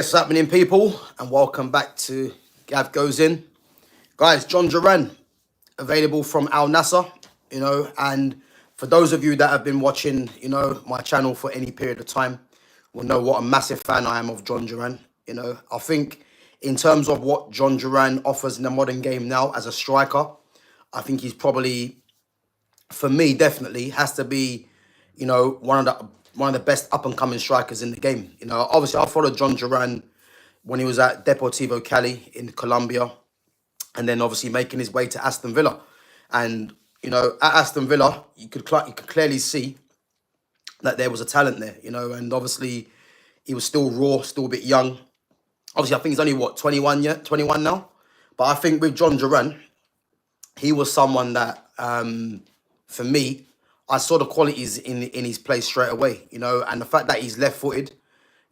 What's happening, people? And welcome back to GavGoesIn. Guys, John Duran, available from Al Nassr, and for those of you that have been watching, my channel for any period of time, will know what a massive fan I am of John Duran. I think in terms of what John Duran offers in the modern game now as a striker, I think he's probably, for me, definitely has to be, one of the best up and coming strikers in the game. Obviously I followed John Duran when he was at Deportivo Cali in Colombia, and then obviously making his way to Aston Villa. And at Aston Villa, you could clearly see that there was a talent there. And obviously he was still raw, still a bit young. Obviously, I think he's only 21 yet, 21 now. But I think with John Duran, he was someone that, for me, I saw the qualities in his play straight away. And the fact that he's left-footed,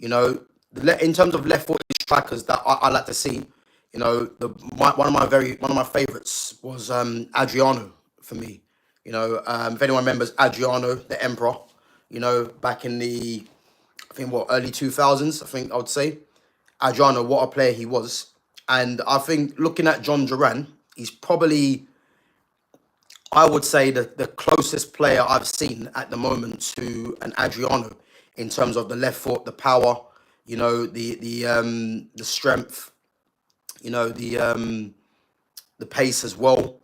in terms of left-footed strikers that I like to see, one of my favorites was Adriano for me. If anyone remembers Adriano, the Emperor, back in the, I think what, early 2000s, I think I would say. Adriano, what a player he was. And I think looking at John Duran, he's probably, I would say, the closest player I've seen at the moment to an Adriano in terms of the left foot, the power, the strength, the pace as well,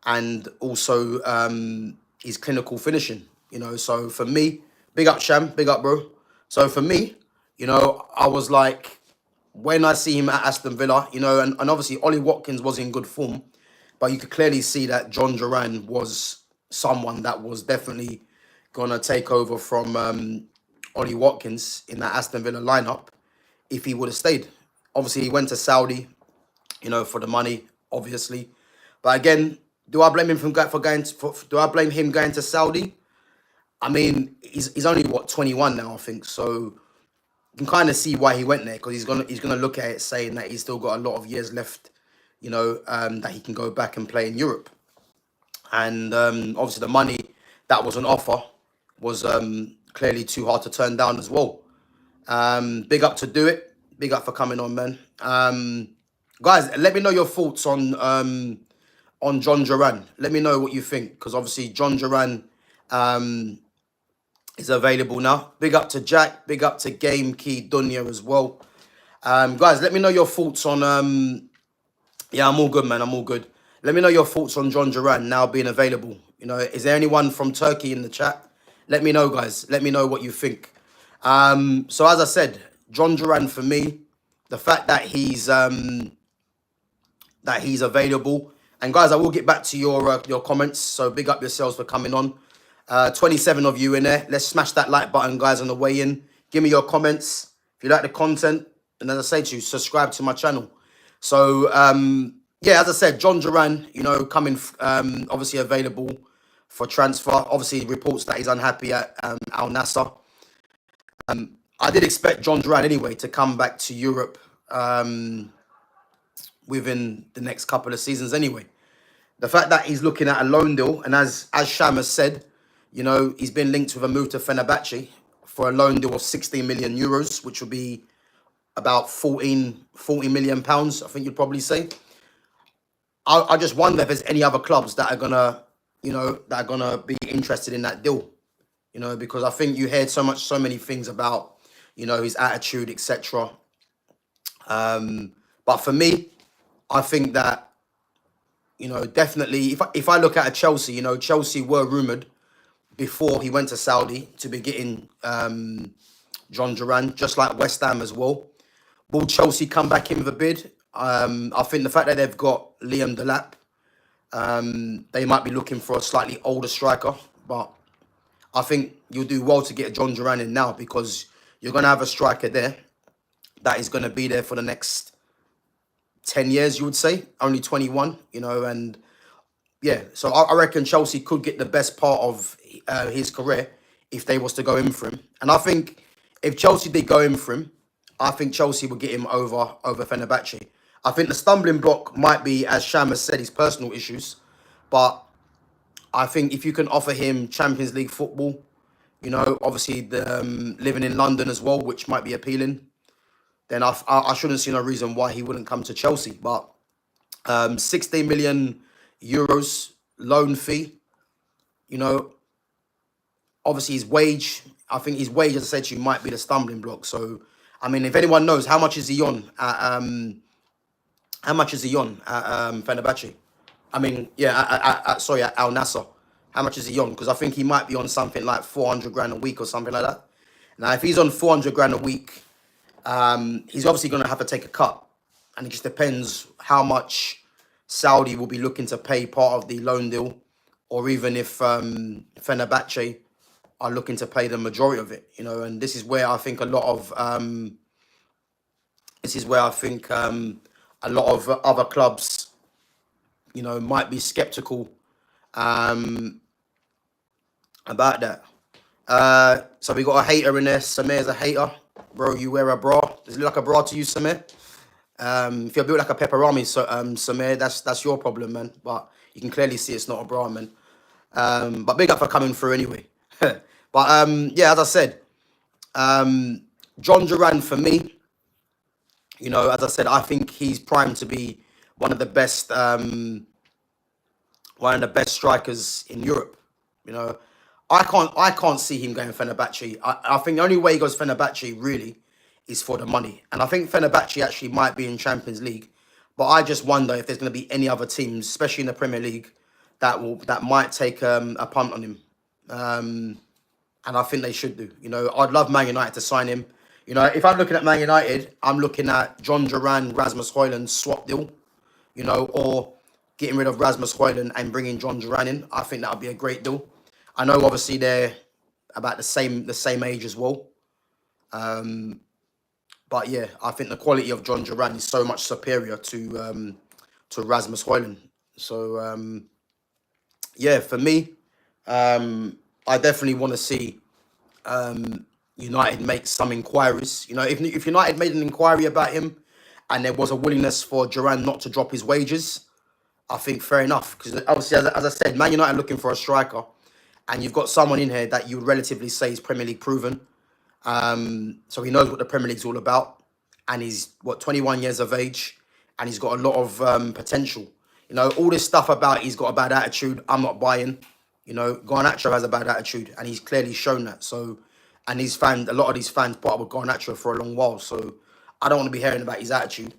and also his clinical finishing. So for me, big up Sham, big up bro. So for me, I was like, when I see him at Aston Villa, and obviously Ollie Watkins was in good form, but you could clearly see that John Duran was someone that was definitely going to take over from Ollie Watkins in that Aston Villa lineup if he would have stayed. Obviously, he went to Saudi, for the money, obviously. But again, do I blame him do I blame him going to Saudi? I mean, he's only, 21 now, I think. So you can kind of see why he went there, because he's gonna look at it saying that he's still got a lot of years left, that he can go back and play in Europe. And obviously the money that was on offer was clearly too hard to turn down as well. Big up to Do It. Big up for coming on, man. Guys, let me know your thoughts on John Duran. Let me know what you think, because obviously John Duran is available now. Big up to Jack. Big up to Game Key Dunya as well. Guys, let me know your thoughts on... yeah, I'm all good, man. I'm all good. Let me know your thoughts on John Duran now being available. Is there anyone from Turkey in the chat? Let me know, guys. Let me know what you think. So as I said, John Duran, for me, the fact that he's available. And guys, I will get back to your comments. So big up yourselves for coming on. 27 of you in there. Let's smash that like button, guys, on the way in. Give me your comments if you like the content. And as I say to you, subscribe to my channel. So, yeah, as I said, John Duran, coming, obviously available for transfer. Obviously, reports that he's unhappy at Al Nassr. I did expect John Duran anyway to come back to Europe within the next couple of seasons anyway. The fact that he's looking at a loan deal, and as Sham has said, he's been linked with a move to Fenerbahce for a loan deal of 16 million euros, which would be about 40 million pounds, I think you'd probably say. I just wonder if there's any other clubs that are gonna be interested in that deal. Because I think you heard so many things about, his attitude, etc. But for me, I think that, definitely, if I look at a Chelsea, Chelsea were rumoured before he went to Saudi to be getting John Duran, just like West Ham as well. Will Chelsea come back in with a bid? I think the fact that they've got Liam Delap, they might be looking for a slightly older striker. But I think you'll do well to get John Duran in now, because you're going to have a striker there that is going to be there for the next 10 years, you would say. Only 21, and yeah. So I reckon Chelsea could get the best part of his career if they was to go in for him. And I think if Chelsea did go in for him, I think Chelsea would get him over Fenerbahce. I think the stumbling block might be, as Sham has said, his personal issues. But I think if you can offer him Champions League football, obviously the living in London as well, which might be appealing, then I shouldn't see no reason why he wouldn't come to Chelsea. But 60 million euros loan fee, you know, obviously his wage, I think his wage, as I said to you, might be the stumbling block. So, I mean, if anyone knows, how much is he on at, Fenerbahce? I mean, yeah, sorry, at Al Nassr. How much is he on? Because I think he might be on something like 400 grand a week or something like that. Now, if he's on 400 grand a week, he's obviously going to have to take a cut. And it just depends how much Saudi will be looking to pay part of the loan deal, or even if Fenerbahce are looking to pay the majority of it, you know. And this is where I think a lot of other clubs, you know, might be skeptical about that. So we got a hater in there. Samir's a hater. Bro, you wear a bra. Does it look like a bra to you, Samir? If you're built like a pepperoni, so Samir, that's your problem, man. But you can clearly see it's not a bra, man. But big up for coming through anyway. But yeah, as I said, John Duran for me, you know, as I said, I think he's primed to be one of the best strikers in Europe. You know, I can't see him going Fenerbahce. I think the only way he goes Fenerbahce really is for the money. And I think Fenerbahce actually might be in Champions League. But I just wonder if there's going to be any other teams, especially in the Premier League, that might take a punt on him. And I think they should do. You know, I'd love Man United to sign him. You know, if I'm looking at Man United, I'm looking at John Duran, Rasmus Højlund swap deal. You know, or getting rid of Rasmus Højlund and bringing John Duran in. I think that would be a great deal. I know, obviously, they're about the same age as well. But yeah, I think the quality of John Duran is so much superior to Rasmus Højlund. So yeah, for me, I definitely want to see United make some inquiries. You know, if United made an inquiry about him and there was a willingness for Duran not to drop his wages, I think fair enough. Because obviously, as I said, Man United looking for a striker, and you've got someone in here that you would relatively say is Premier League proven. So he knows what the Premier League's all about. And he's, 21 years of age. And he's got a lot of potential. You know, all this stuff about he's got a bad attitude, I'm not buying. You know, Garnacho has a bad attitude. And he's clearly shown that. So, and a lot of these fans put up with Garnacho for a long while. So, I don't want to be hearing about his attitude.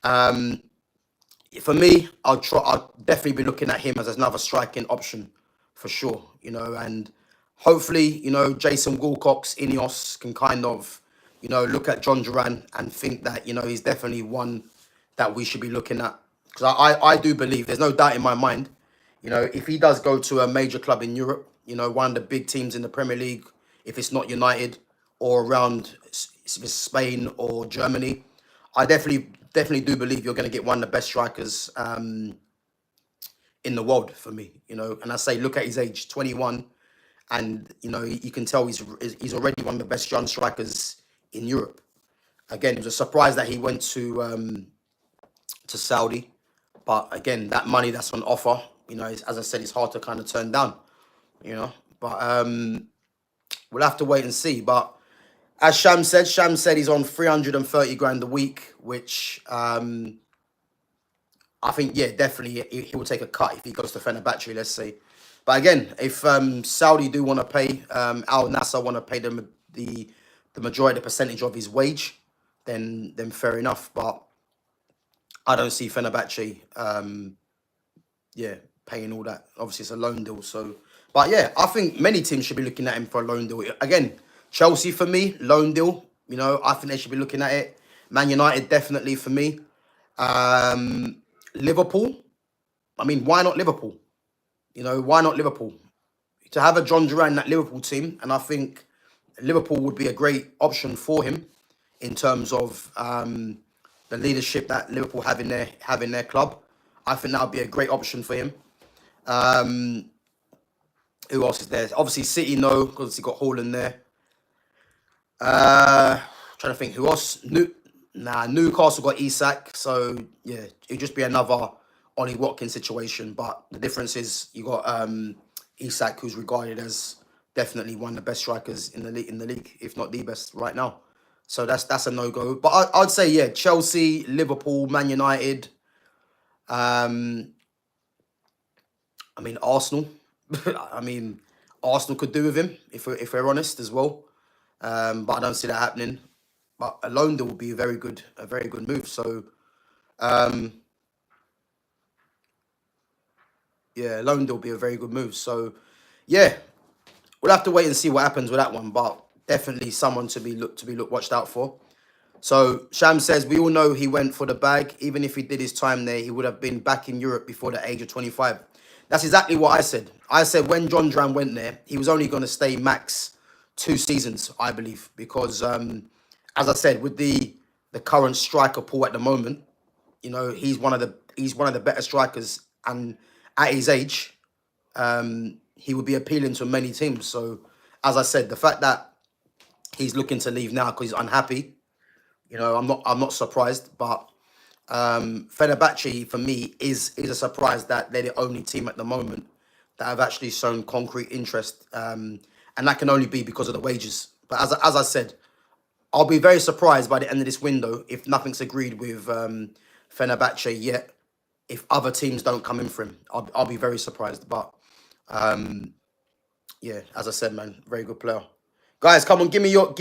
For me, I'll definitely be looking at him as another striking option. For sure, you know, and hopefully, you know, Jason Wilcox, Ineos can kind of, you know, look at John Duran and think that, you know, he's definitely one that we should be looking at. Because I do believe, there's no doubt in my mind, you know, if he does go to a major club in Europe, you know, one of the big teams in the Premier League, if it's not United or around Spain or Germany, I definitely do believe you're going to get one of the best strikers in the world for me, you know. And I say, look at his age, 21, and you know, you can tell he's already one of the best young strikers in Europe. Again, it was a surprise that he went to Saudi, but again, that money that's on offer, you know, as I said, it's hard to kind of turn down, you know. But we'll have to wait and see. But as Sham said he's on 330 grand a week, which I think, yeah, definitely he will take a cut if he goes to Fenerbahce, let's say. But again, if Saudi do want to pay, Al Nassr want to pay them the majority, the percentage of his wage, then fair enough. But I don't see Fenerbahce, paying all that. Obviously, it's a loan deal. So, but yeah, I think many teams should be looking at him for a loan deal. Again, Chelsea for me, loan deal. You know, I think they should be looking at it. Man United, definitely for me. Liverpool, I mean, why not Liverpool? You know, why not Liverpool? To have a John Duran in that Liverpool team, and I think Liverpool would be a great option for him in terms of the leadership that Liverpool have in their club. I think that would be a great option for him. Who else is there? Obviously, City, no, because he got Haaland there. Trying to think who else. Newcastle got Isak, so yeah, it'd just be another Ollie Watkins situation. But the difference is you got Isak, who's regarded as definitely one of the best strikers in the league, if not the best right now. So that's a no-go. But I'd say, yeah, Chelsea, Liverpool, Man United. Um, I mean, Arsenal. I mean, Arsenal could do with him, if we're honest as well. But I don't see that happening. But a loan deal would be a very good move. So, yeah, a loan deal would be a very good move. So, yeah, we'll have to wait and see what happens with that one. But definitely someone to be watched out for. So Sham says, we all know he went for the bag. Even if he did his time there, he would have been back in Europe before the age of 25. That's exactly what I said. I said when John Duran went there, he was only going to stay max 2 seasons, I believe. Because, as I said, with the current striker pool at the moment, you know, he's one of the better strikers. And at his age, he would be appealing to many teams. So, as I said, the fact that he's looking to leave now because he's unhappy, you know, I'm not surprised, but Fenerbahce for me is a surprise that they're the only team at the moment that have actually shown concrete interest, and that can only be because of the wages. But as I said, I'll be very surprised by the end of this window if nothing's agreed with Fenerbahce yet. If other teams don't come in for him, I'll be very surprised. But yeah, as I said, man, very good player. Guys, come on, give me your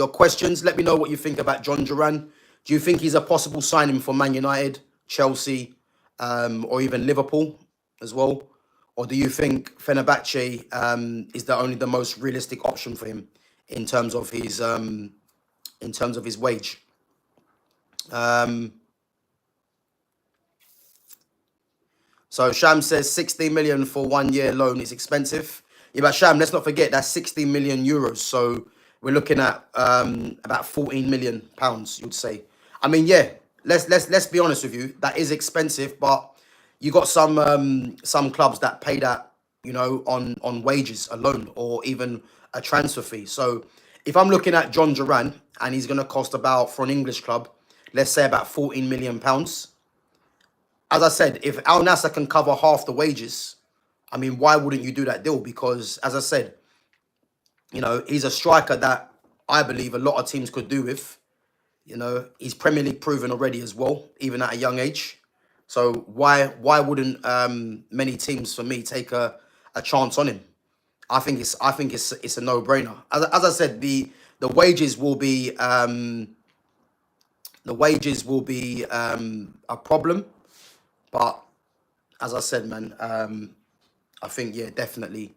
questions. Let me know what you think about John Duran. Do you think he's a possible signing for Man United, Chelsea, or even Liverpool as well? Or do you think Fenerbahce is the most realistic option for him in terms of his wage? So Sham says 16 million for 1 year loan is expensive. Yeah, but Sham, let's not forget that's 16 million euros. So we're looking at about 14 million pounds, you'd say. I mean, yeah, let's be honest with you, that is expensive, but you got some clubs that pay that, you know, on wages alone or even a transfer fee. So if I'm looking at John Duran and he's gonna cost about, for an English club, let's say about 14 million pounds. As I said, if Al Nassr can cover half the wages, I mean, why wouldn't you do that deal? Because, as I said, you know, he's a striker that I believe a lot of teams could do with. You know, he's Premier League proven already as well, even at a young age. So why wouldn't many teams, for me, take a chance on him? I think it's a no-brainer. As I said, the wages will be a problem. But as I said, man, I think, yeah, definitely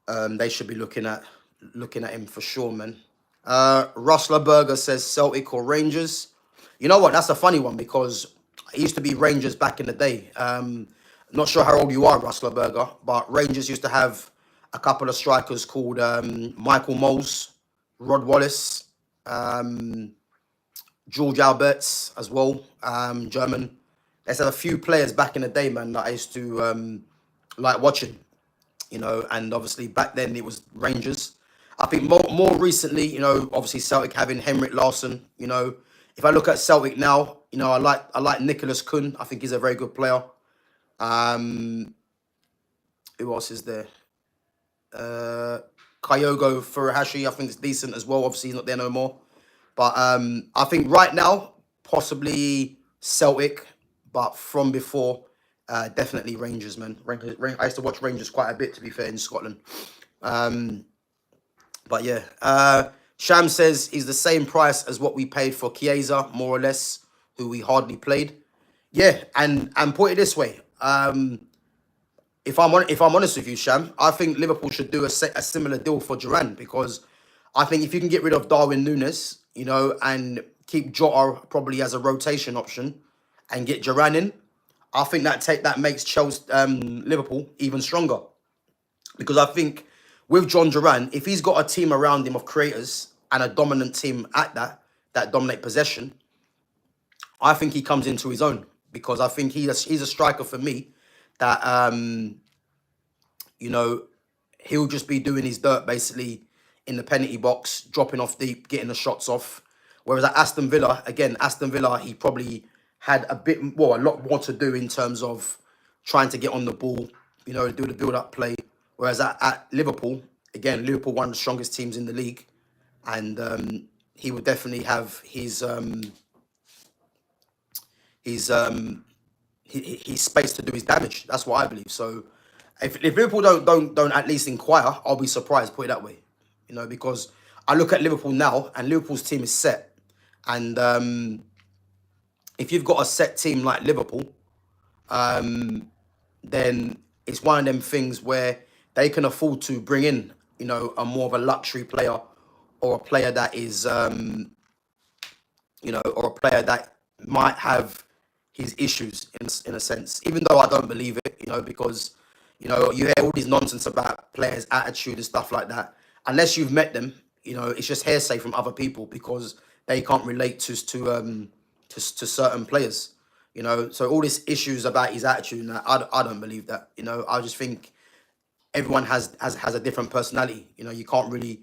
they should be looking at him for sure, man. Rustler Burger says Celtic or Rangers. You know what? That's a funny one because it used to be Rangers back in the day. Not sure how old you are, Rustler Burger, but Rangers used to have a couple of strikers called Michael Moles, Rod Wallace, George Alberts as well, German. There's a few players back in the day, man, that I used to like watching, you know, and obviously back then it was Rangers. I think more recently, you know, obviously Celtic having Henrik Larsson, you know. If I look at Celtic now, you know, I like Nicholas Kuhn. I think he's a very good player. Who else is there? Kyogo Furuhashi, I think is decent as well. Obviously he's not there no more. But I think right now, possibly Celtic. But from before, definitely Rangers, man. I used to watch Rangers quite a bit, to be fair, in Scotland. But yeah, Sham says he's the same price as what we paid for Chiesa, more or less, who we hardly played. Yeah, and put it this way, if I'm honest with you, Sham, I think Liverpool should do a similar deal for Duran, because I think if you can get rid of Darwin Núñez, you know, and keep Jota probably as a rotation option, and get Duran in, I think that makes Chelsea, Liverpool even stronger. Because I think with John Duran, if he's got a team around him of creators and a dominant team at that dominate possession, I think he comes into his own. Because I think he's a striker for me that, you know, he'll just be doing his dirt basically in the penalty box, dropping off deep, getting the shots off. Whereas at Aston Villa, he probably had a lot more to do in terms of trying to get on the ball, you know, do the build-up play. Whereas at Liverpool, again, Liverpool, one of the strongest teams in the league, and he would definitely have his space to do his damage. That's what I believe. So if Liverpool don't at least inquire, I'll be surprised. Put it that way, because I look at Liverpool now, and Liverpool's team is set, and if you've got a set team like Liverpool, then it's one of them things where they can afford to bring in, a more of a luxury player, or a player that is, or a player that might have his issues in a sense. Even though I don't believe it, because you hear all this nonsense about players' attitude and stuff like that. Unless you've met them, it's just hearsay from other people because they can't relate to certain players. So all these issues about his attitude, and that, I don't believe that. I just think everyone has a different personality. You can't really,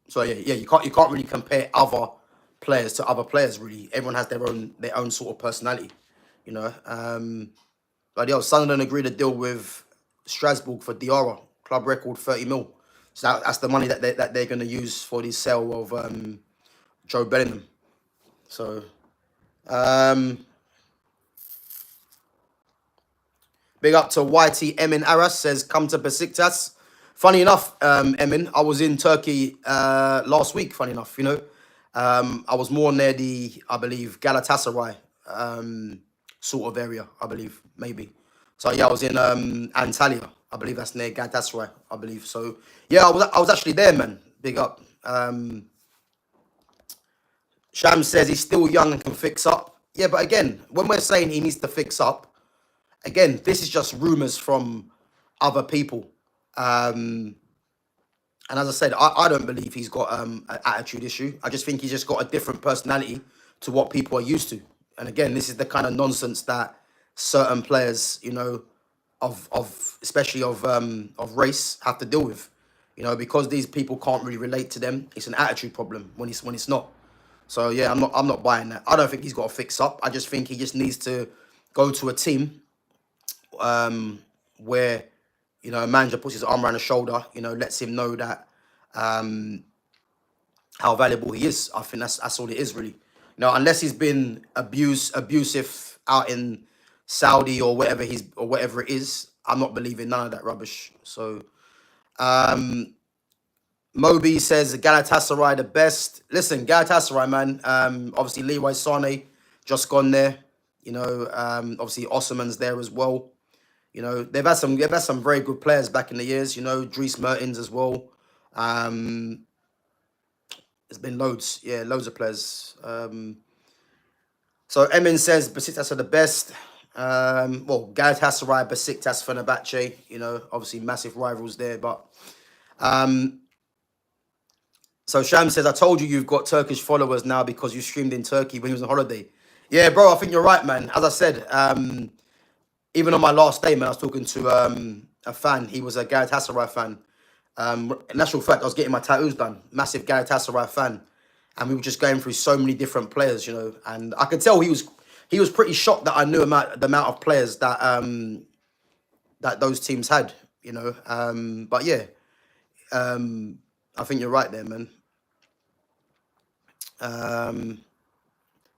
so yeah, you can't really compare other players to other players. Really, everyone has their own sort of personality. But Sunderland agreed to deal with Strasbourg for Diarra, club record 30 mil. So that's the money that they're going to use for the sale of Joe Bellingham. So, big up to YT Emin Aras, says, come to Besiktas. Funny enough, Emin, I was in Turkey last week, funny enough, I was more near I believe, Galatasaray sort of area, I believe, maybe. So, yeah, I was in Antalya. I believe that's near Galatasaray, I believe. So, yeah, I was actually there, man. Big up. Sham says he's still young and can fix up. Yeah, but again, when we're saying he needs to fix up, again, this is just rumours from other people. And as I said, I don't believe he's got an attitude issue. I just think he's just got a different personality to what people are used to. And again, this is the kind of nonsense that certain players, especially of race, have to deal with. Because these people can't really relate to them. It's an attitude problem when it's not. So yeah, I'm not buying that. I don't think he's got to fix up. I just think he just needs to go to a team where a manager puts his arm around his shoulder, lets him know that how valuable he is. I think that's all it is, really. Unless he's been abusive out in Saudi or whatever it is, I'm not believing none of that rubbish. So, Moby says Galatasaray the best. Listen, Galatasaray, man. Obviously Leroy Sané just gone there. Obviously Osman's there as well. They've had some very good players back in the years. Dries Mertens as well. There's been loads of players. So Emin says Besiktas are the best. Galatasaray, Besiktas, Fenerbahce. Obviously massive rivals there. But so Sham says, I told you you've got Turkish followers now because you streamed in Turkey when he was on holiday. Yeah, bro, I think you're right, man. As I said, even on my last day, man, I was talking to a fan. He was a Galatasaray fan. In actual fact, I was getting my tattoos done. Massive Galatasaray fan. And we were just going through so many different players, And I could tell he was pretty shocked that I knew the amount of players that that those teams had, But yeah, I think you're right there, man.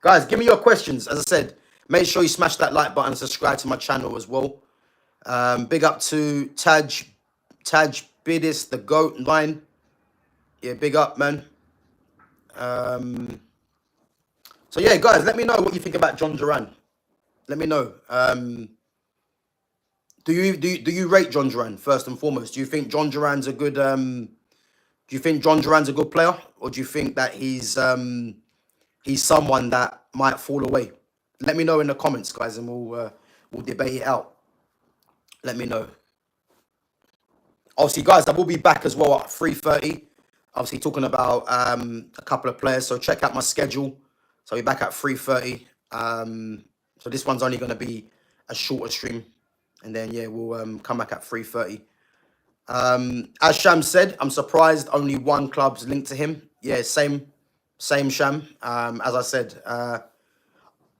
Guys, give me your questions. As I said, make sure you smash that like button and subscribe to my channel as well. Big up to Taj Bidis, the GOAT line. Yeah, big up, man. So yeah, guys, let me know what you think about John Duran. Let me know. Do you rate John Duran first and foremost? Do you think John Duran's a good player, or do you think that he's someone that might fall away? Let me know in the comments, guys, and we'll debate it out. Let me know. Obviously, guys, I will be back as well at 3:30. Obviously, talking about a couple of players. So check out my schedule. So I'll be back at 3:30. So this one's only going to be a shorter stream, and then yeah, we'll come back at 3:30. As Sham said, I'm surprised only one club's linked to him. Yeah, same Sham. As I said,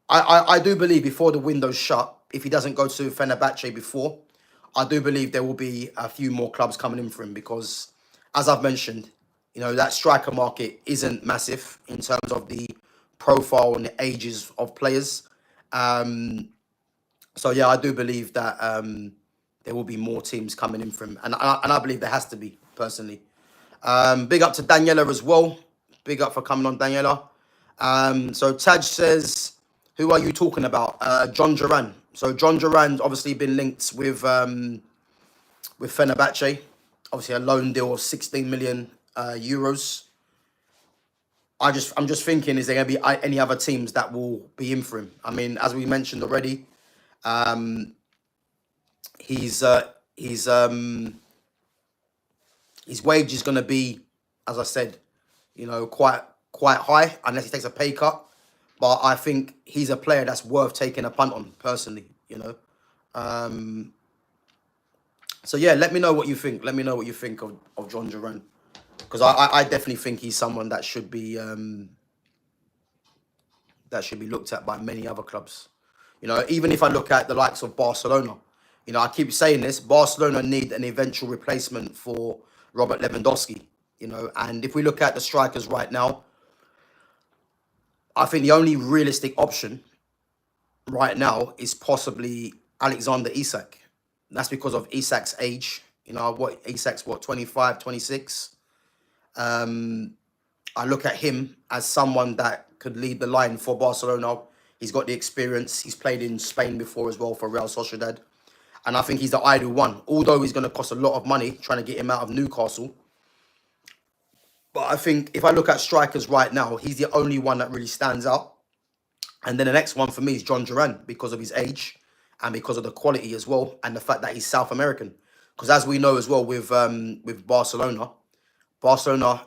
I do believe before the window's shut, if he doesn't go to Fenerbahce before, I do believe there will be a few more clubs coming in for him because, as I've mentioned, that striker market isn't massive in terms of the profile and the ages of players. So yeah, I do believe that there will be more teams coming in for him, and I believe there has to be personally. Big up to Daniela as well. Big up for coming on, Daniela. So Taj says, who are you talking about? John Duran. So John Duran's obviously been linked with Fenerbahce. Obviously a loan deal of 16 million euros. I'm just thinking, is there going to be any other teams that will be in for him? I mean, as we mentioned already, his wage is going to be, as I said, quite high unless he takes a pay cut. But I think he's a player that's worth taking a punt on, personally. So yeah, let me know what you think. Let me know what you think of John Duran, because I definitely think he's someone that should be looked at by many other clubs. Even if I look at the likes of Barcelona, I keep saying this, Barcelona need an eventual replacement for Robert Lewandowski, and if we look at the strikers right now, I think the only realistic option right now is possibly Alexander Isak. That's because of Isak's age. Isak's 25, 26. I look at him as someone that could lead the line for Barcelona. He's got the experience. He's played in Spain before as well for Real Sociedad. And I think he's the ideal one. Although he's going to cost a lot of money trying to get him out of Newcastle. But I think if I look at strikers right now, he's the only one that really stands out. And then the next one for me is John Duran because of his age and because of the quality as well. And the fact that he's South American. Because as we know as well with Barcelona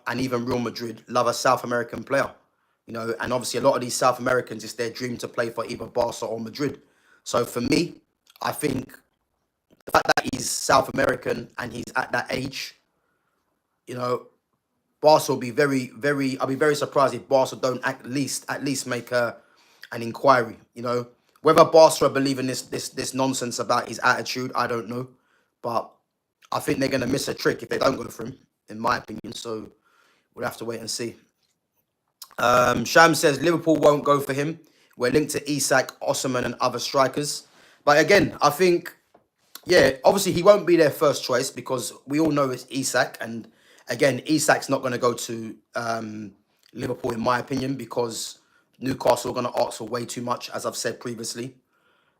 and even Real Madrid love a South American player. And obviously a lot of these South Americans, it's their dream to play for either Barca or Madrid. So for me, I think the fact that he's South American and he's at that age, Barca will be I'll be very surprised if Barca don't at least make an inquiry. Whether Barca believe in this nonsense about his attitude, I don't know. But I think they're going to miss a trick if they don't go for him, in my opinion. So we'll have to wait and see. Sham says Liverpool won't go for him. We're linked to Isak, Osimhen and other strikers. But again, I think, yeah, obviously he won't be their first choice because we all know it's Isak. And again, Isak's not going to go to Liverpool, in my opinion, because Newcastle are going to ask for way too much, as I've said previously.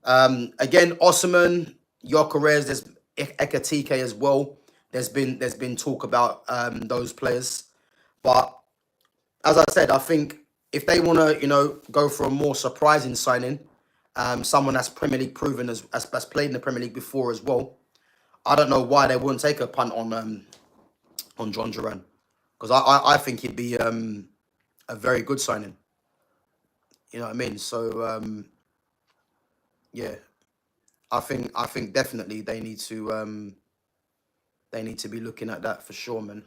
Again, Osimhen, Gyökeres, there's Ekatike as well. There's been talk about those players. But as I said, I think if they want to, go for a more surprising signing, someone that's Premier League proven as played in the Premier League before as well, I don't know why they wouldn't take a punt on John Duran, because I think he'd be a very good signing. You know what I mean? So yeah, I think definitely they need to be looking at that for sure, man.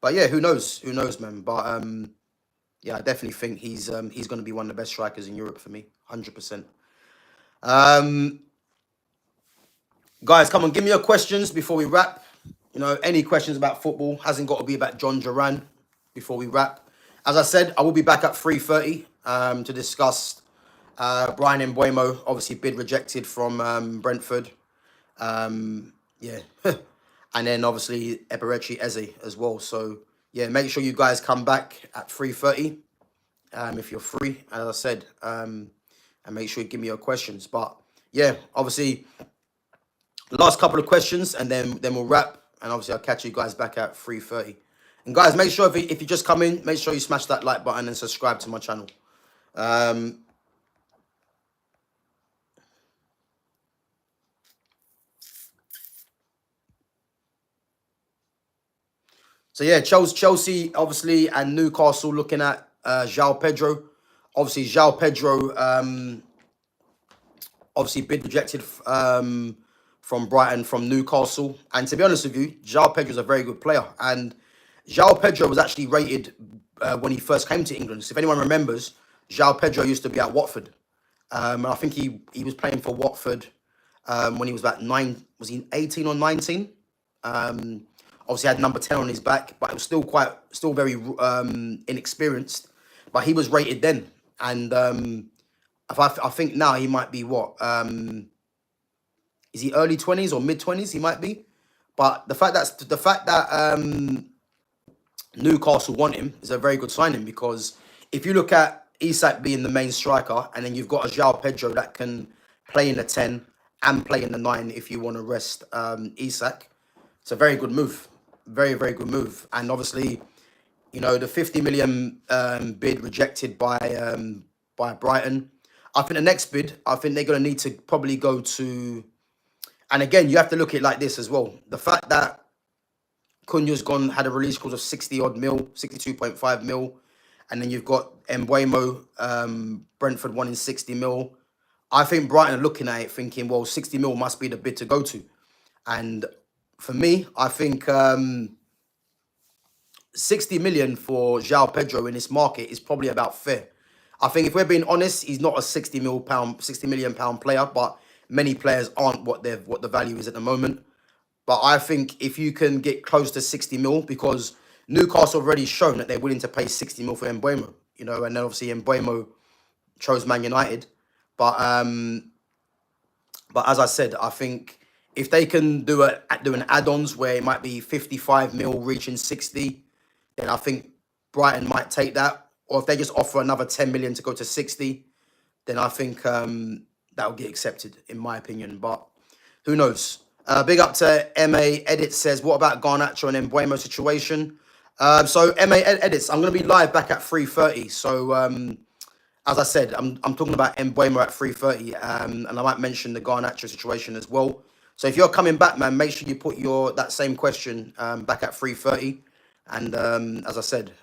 But yeah, who knows, man. But yeah, I definitely think he's going to be one of the best strikers in Europe for me, 100%. Guys, come on, give me your questions before we wrap. Any questions about football, hasn't got to be about John Duran before we wrap. As I said, I will be back at 3:30 to discuss Brian Mbeumo, obviously bid rejected from Brentford. Yeah. And then obviously Eberechi Eze as well. So yeah, make sure you guys come back at 3:30 if you're free, as I said, and make sure you give me your questions. But yeah, obviously last couple of questions and then we'll wrap. And obviously I'll catch you guys back at 3:30. And guys, make sure if you just come in, make sure you smash that like button and subscribe to my channel. So yeah, Chelsea obviously and Newcastle looking at João Pedro. Obviously, João Pedro obviously bid rejected from Brighton, from Newcastle. And to be honest with you, João Pedro is a very good player. And João Pedro was actually rated when he first came to England. So if anyone remembers, João Pedro used to be at Watford. I think he was playing for Watford when he was about 9, was he 18 or 19? Obviously had number 10 on his back, but it was still very inexperienced. But he was rated then, and I think now he might be what? Is he early 20s or mid 20s? He might be. But the fact that Newcastle want him is a very good signing, because if you look at Isak being the main striker, and then you've got a João Pedro that can play in the 10 and play in the 9 if you want to rest Isak, it's a very good move. Very, very good move. And obviously, you know, the 50 million bid rejected by Brighton. I think the next bid, I think they're going to need to probably go to... And again, you have to look at it like this as well. The fact that Cunha's had a release clause of 60 odd mil, 62.5 mil. And then you've got Mbeumo, Brentford wanting 60 mil. I think Brighton are looking at it thinking, well, 60 mil must be the bid to go to. And for me, I think 60 million for João Pedro in this market is probably about fair. I think if we're being honest, he's not a 60 million pound player, but many players aren't what the value is at the moment. But I think if you can get close to 60 mil, because Newcastle have already shown that they're willing to pay 60 mil for Mbeumo, you know, and then obviously Mbeumo chose Man United. But as I said, I think if they can do an add-ons where it might be 55 mil reaching 60, then I think Brighton might take that. Or if they just offer another 10 million to go to 60, then I think that will get accepted, in my opinion. But who knows? Big up to MA Edit says, what about Garnacho and Mbeumo situation? So MA Edits, I'm going to be live back at 3:30. So as I said, I'm talking about Mbeumo at 3:30, and I might mention the Garnacho situation as well. So if you're coming back, man, make sure you put that same question back at 3:30. And as I said,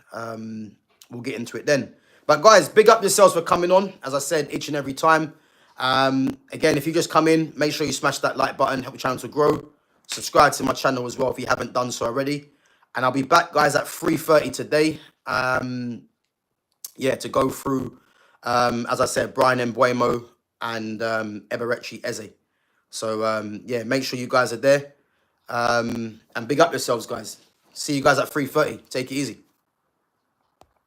we'll get into it then. But guys, big up yourselves for coming on. As I said, each and every time. Again, if you just come in, make sure you smash that like button, help the channel to grow. Subscribe to my channel as well if you haven't done so already. And I'll be back, guys, at 3:30 today. Yeah, to go through, as I said, Brian Mbeumo and Eberechi Eze. So, yeah, make sure you guys are there. And big up yourselves, guys. See you guys at 3:30. Take it easy.